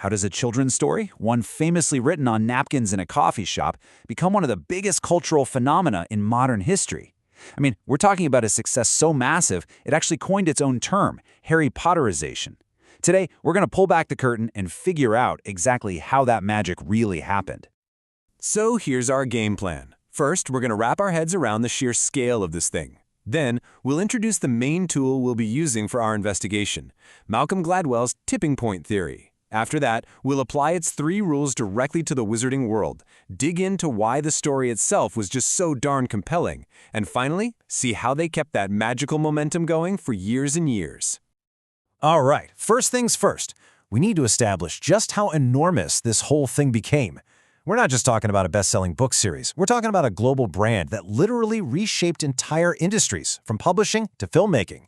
how does a children's story, one famously written on napkins in a coffee shop, become one of the biggest cultural phenomena in modern history? I mean, we're talking about a success so massive, it actually coined its own term, Harry Potterization. Today, we're going to pull back the curtain and figure out exactly how that magic really happened. So here's our game plan. First, we're going to wrap our heads around the sheer scale of this thing. Then, we'll introduce the main tool we'll be using for our investigation, Malcolm Gladwell's tipping point theory. After that, we'll apply its 3 rules directly to the wizarding world, dig into why the story itself was just so darn compelling, and finally, see how they kept that magical momentum going for years and years. All right, first things first, we need to establish just how enormous this whole thing became. We're not just talking about a best-selling book series. We're talking about a global brand that literally reshaped entire industries, from publishing to filmmaking.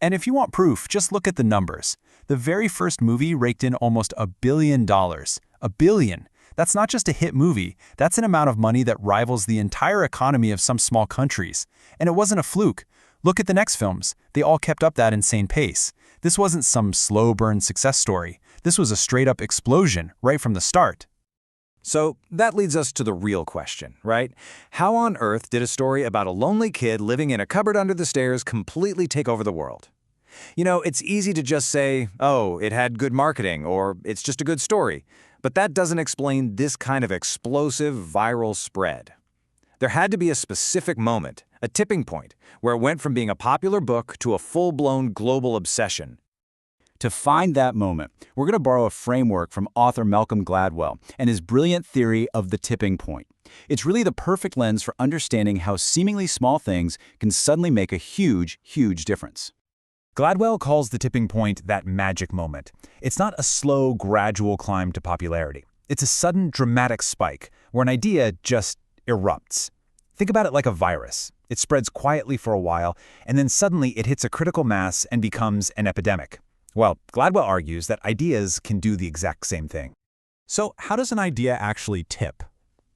And if you want proof, just look at the numbers. The very first movie raked in almost $1 billion. $1 billion. That's not just a hit movie. That's an amount of money that rivals the entire economy of some small countries. And it wasn't a fluke. Look at the next films. They all kept up that insane pace. This wasn't some slow burn success story. This was a straight-up explosion right from the start. So that leads us to the real question, right? How on earth did a story about a lonely kid living in a cupboard under the stairs completely take over the world? You know, it's easy to just say, oh, it had good marketing, or it's just a good story. But that doesn't explain this kind of explosive viral spread. There had to be a specific moment, a tipping point, where it went from being a popular book to a full-blown global obsession. To find that moment, we're going to borrow a framework from author Malcolm Gladwell and his brilliant theory of the tipping point. It's really the perfect lens for understanding how seemingly small things can suddenly make a huge, huge difference. Gladwell calls the tipping point that magic moment. It's not a slow, gradual climb to popularity. It's a sudden, dramatic spike where an idea just erupts. Think about it like a virus. It spreads quietly for a while, and then suddenly it hits a critical mass and becomes an epidemic. Well, Gladwell argues that ideas can do the exact same thing. So how does an idea actually tip?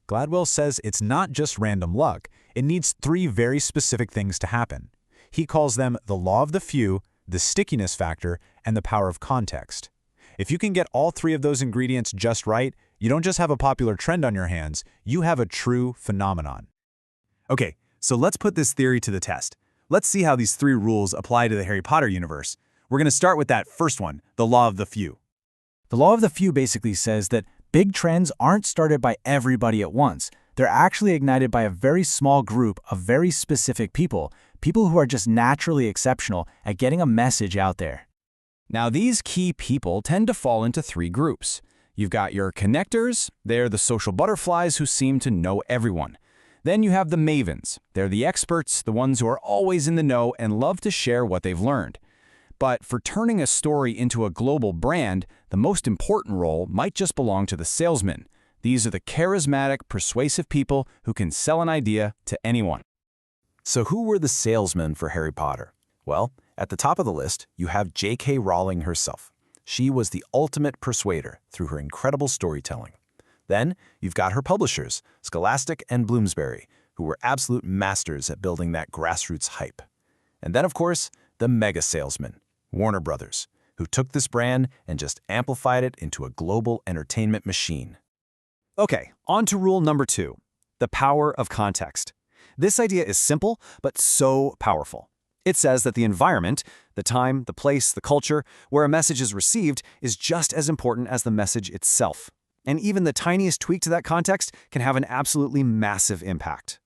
Gladwell says it's not just random luck. It needs 3 very specific things to happen. He calls them the law of the few, the stickiness factor, and the power of context. If you can get all 3 of those ingredients just right, you don't just have a popular trend on your hands, you have a true phenomenon. Okay, so let's put this theory to the test. Let's see how these 3 rules apply to the Harry Potter universe. We're going to start with that first one, the law of the few. The law of the few basically says that big trends aren't started by everybody at once. They're actually ignited by a very small group of very specific people who are just naturally exceptional at getting a message out there. Now, these key people tend to fall into 3 groups. You've got your connectors. They're the social butterflies who seem to know everyone. Then you have the mavens. They're the experts, the ones who are always in the know and love to share what they've learned. But for turning a story into a global brand, the most important role might just belong to the salesman. These are the charismatic, persuasive people who can sell an idea to anyone. So who were the salesmen for Harry Potter? Well, at the top of the list, you have J.K. Rowling herself. She was the ultimate persuader through her incredible storytelling. Then, you've got her publishers, Scholastic and Bloomsbury, who were absolute masters at building that grassroots hype. And then, of course, the mega salesman, Warner Brothers, who took this brand and just amplified it into a global entertainment machine. Okay, on to rule number 2, the power of context. This idea is simple, but so powerful. It says that the environment, the time, the place, the culture, where a message is received is just as important as the message itself. And even the tiniest tweak to that context can have an absolutely massive impact.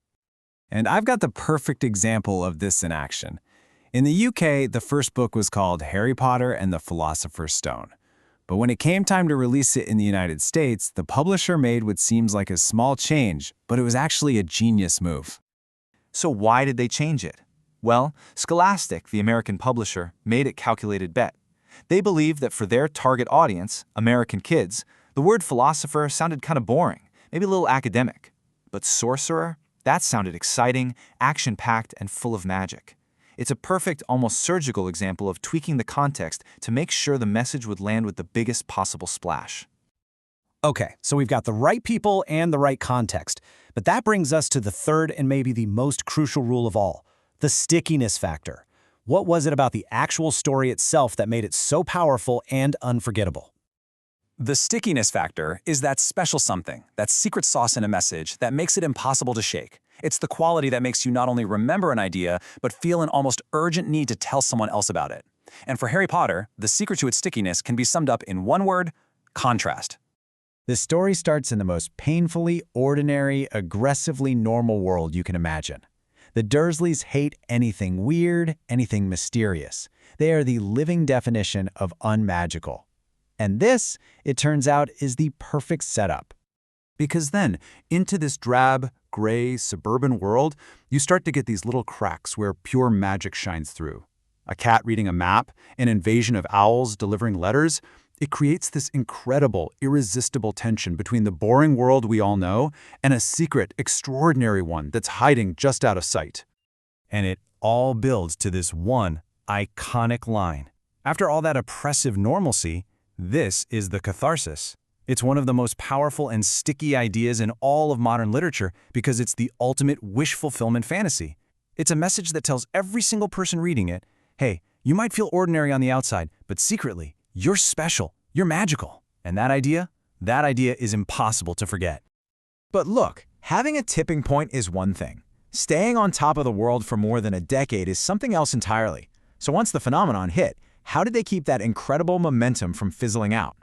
And I've got the perfect example of this in action. In the UK, the first book was called Harry Potter and the Philosopher's Stone. But when it came time to release it in the United States, the publisher made what seems like a small change, but it was actually a genius move. So why did they change it? Well, Scholastic, the American publisher, made a calculated bet. They believed that for their target audience, American kids, the word philosopher sounded kind of boring, maybe a little academic. But sorcerer? That sounded exciting, action-packed, and full of magic. It's a perfect, almost surgical example of tweaking the context to make sure the message would land with the biggest possible splash. Okay, so we've got the right people and the right context. But that brings us to the third and maybe the most crucial rule of all, the stickiness factor. What was it about the actual story itself that made it so powerful and unforgettable? The stickiness factor is that special something, that secret sauce in a message that makes it impossible to shake. It's the quality that makes you not only remember an idea, but feel an almost urgent need to tell someone else about it. And for Harry Potter, the secret to its stickiness can be summed up in one word: contrast. The story starts in the most painfully ordinary, aggressively normal world you can imagine. The Dursleys hate anything weird, anything mysterious. They are the living definition of unmagical. And this, it turns out, is the perfect setup. Because then, into this drab, gray, suburban world, you start to get these little cracks where pure magic shines through. A cat reading a map, an invasion of owls delivering letters. It creates this incredible, irresistible tension between the boring world we all know and a secret, extraordinary one that's hiding just out of sight. And it all builds to this one iconic line. After all that oppressive normalcy, this is the catharsis. It's one of the most powerful and sticky ideas in all of modern literature because it's the ultimate wish fulfillment fantasy. It's a message that tells every single person reading it, hey, you might feel ordinary on the outside, but secretly, you're special, you're magical. And that idea is impossible to forget. But look, having a tipping point is one thing. Staying on top of the world for more than a decade is something else entirely. So once the phenomenon hit, how did they keep that incredible momentum from fizzling out?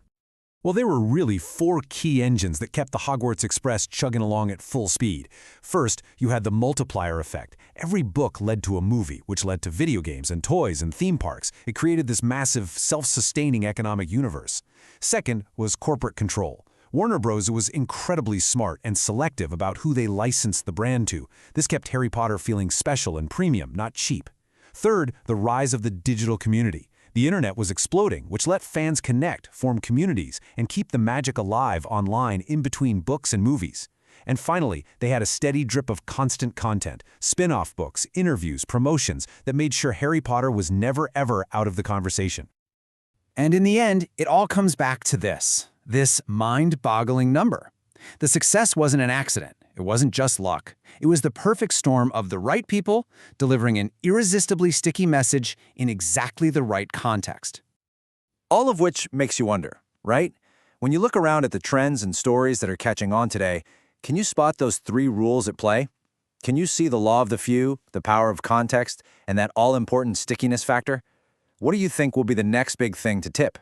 Well, there were really 4 key engines that kept the Hogwarts Express chugging along at full speed. First, you had the multiplier effect. Every book led to a movie, which led to video games and toys and theme parks. It created this massive, self-sustaining economic universe. Second was corporate control. Warner Bros. Was incredibly smart and selective about who they licensed the brand to. This kept Harry Potter feeling special and premium, not cheap. Third, the rise of the digital community. The internet was exploding, which let fans connect, form communities, and keep the magic alive online in between books and movies. And finally, they had a steady drip of constant content, spin-off books, interviews, promotions that made sure Harry Potter was never ever out of the conversation. And in the end, it all comes back to this mind-boggling number. The success wasn't an accident. It wasn't just luck. It was the perfect storm of the right people delivering an irresistibly sticky message in exactly the right context. All of which makes you wonder, right? When you look around at the trends and stories that are catching on today, can you spot those 3 rules at play? Can you see the law of the few, the power of context, and that all-important stickiness factor? What do you think will be the next big thing to tip?